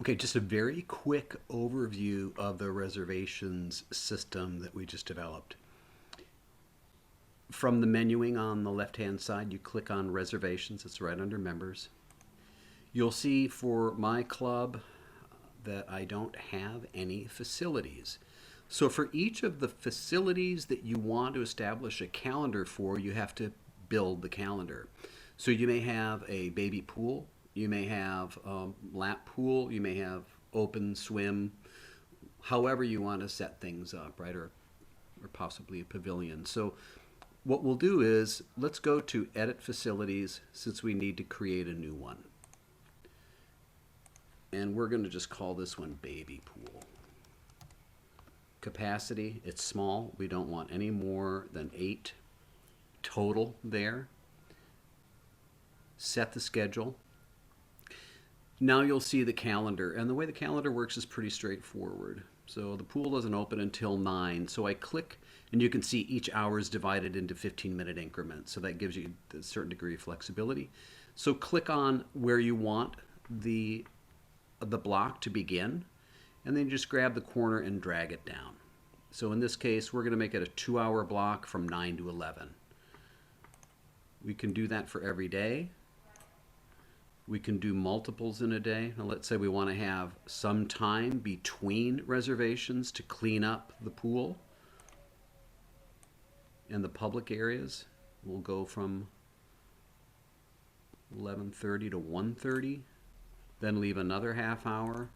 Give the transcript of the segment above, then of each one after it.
Okay, just a very quick overview of the reservations system that we just developed. From the menuing on the left-hand side, you click on reservations. It's right under members. You'll see for my club that I don't have any facilities. So for each of the facilities that you want to establish a calendar for, you have to build the calendar. So you may have a baby pool, you may have a lap pool, you may have open swim, however you want to set things up, right? Or possibly a pavilion. So what we'll do is let's go to edit facilities since we need to create a new one. And we're going to just call this one baby pool. Capacity, it's small. We don't want any more than 8 total there. Set the schedule. Now you'll see the calendar. And the way the calendar works is pretty straightforward. So the pool doesn't open until 9. So I click, and you can see each hour is divided into 15-minute increments. So that gives you a certain degree of flexibility. So click on where you want the block to begin, and then just grab the corner and drag it down. So in this case, we're going to make it a 2-hour block from 9 to 11. We can do that for every day. We can do multiples in a day. Now let's say we want to have some time between reservations to clean up the pool and the public areas. We'll go from 11:30 to 1:30. Then leave another half hour,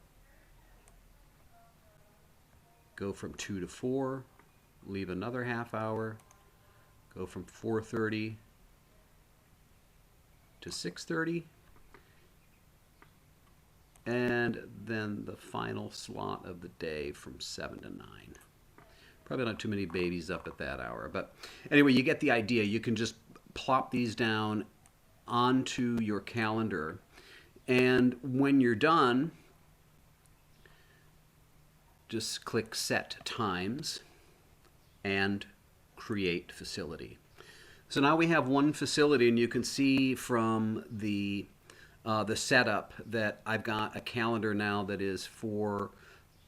go from 2 to 4, leave another half hour, go from 4:30 to 6:30, and then the final slot of the day from 7 to 9. Probably not too many babies up at that hour, but anyway, you get the idea. You can just plop these down onto your calendar. And when you're done, just click Set Times and Create Facility. So now we have one facility, and you can see from the setup that I've got a calendar now that is for,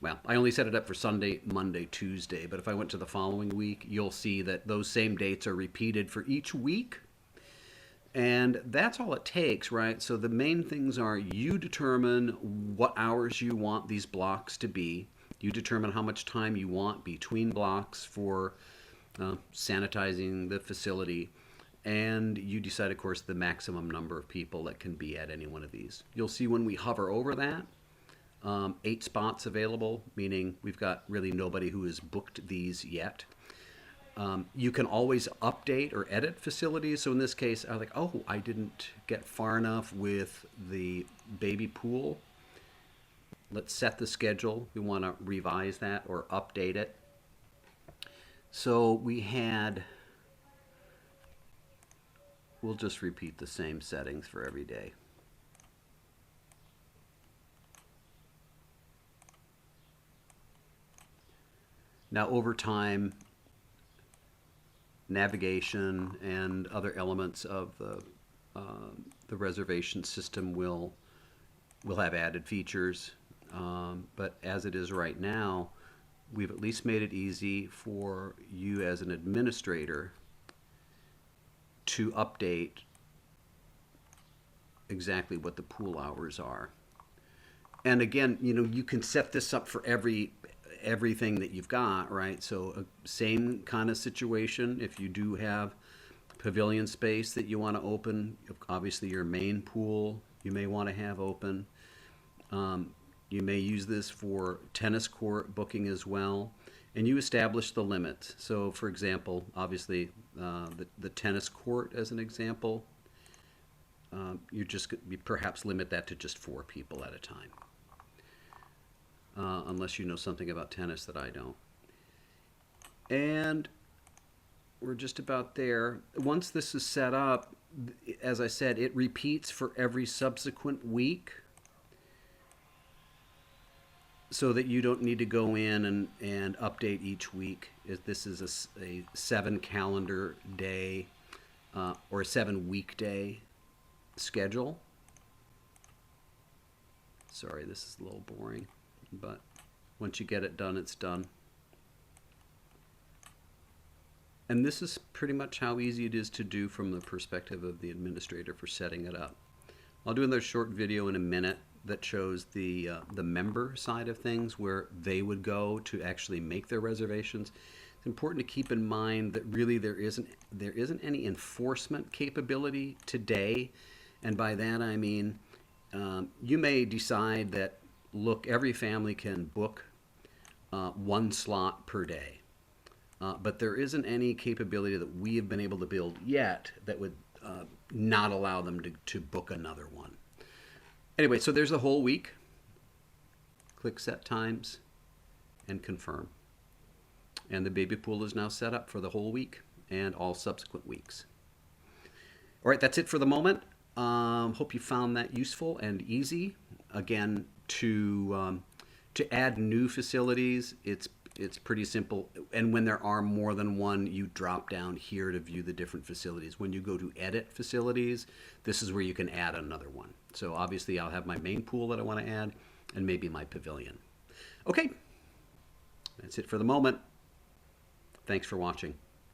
well, I only set it up for Sunday, Monday, Tuesday. But if I went to the following week, you'll see that those same dates are repeated for each week. And that's all it takes, right? So the main things are you determine what hours you want these blocks to be. You determine how much time you want between blocks for sanitizing the facility. And you decide, of course, the maximum number of people that can be at any one of these. You'll see when we hover over that, 8 spots available, meaning we've got really nobody who has booked these yet. You can always update or edit facilities. So in this case, I was like, oh, I didn't get far enough with the baby pool. Let's set the schedule. We want to revise that or update it. So we'll just repeat the same settings for every day. Now over time, navigation and other elements of the reservation system will have added features. But as it is right now, we've at least made it easy for you as an administrator to update exactly what the pool hours are. And again, you can set this up for everything that you've got, right? So same kind of situation. If you do have pavilion space that you want to open, obviously your main pool you may want to have open. You may use this for tennis court booking as well, and you establish the limits. So for example, obviously the tennis court as an example, you perhaps limit that to just 4 people at a time. Unless you know something about tennis that I don't. And we're just about there. Once this is set up, as I said, it repeats for every subsequent week so that you don't need to go in and update each week. This is a 7 calendar day or a 7 weekday schedule. Sorry, this is a little boring, but once you get it done, it's done. And this is pretty much how easy it is to do from the perspective of the administrator for setting it up. I'll do another short video in a minute that shows the member side of things, where they would go to actually make their reservations. It's important to keep in mind that really there isn't any enforcement capability today, and by that I mean you may decide that, look, every family can book one slot per day. But there isn't any capability that we have been able to build yet that would not allow them to book another one. Anyway, so there's the whole week. Click Set Times and confirm. And the baby pool is now set up for the whole week and all subsequent weeks. All right, that's it for the moment. Hope you found that useful and easy. Again, to add new facilities, it's pretty simple. And when there are more than one, you drop down here to view the different facilities. When you go to edit facilities, this is where you can add another one. So obviously I'll have my main pool that I want to add and maybe my pavilion. Okay, that's it for the moment. Thanks for watching.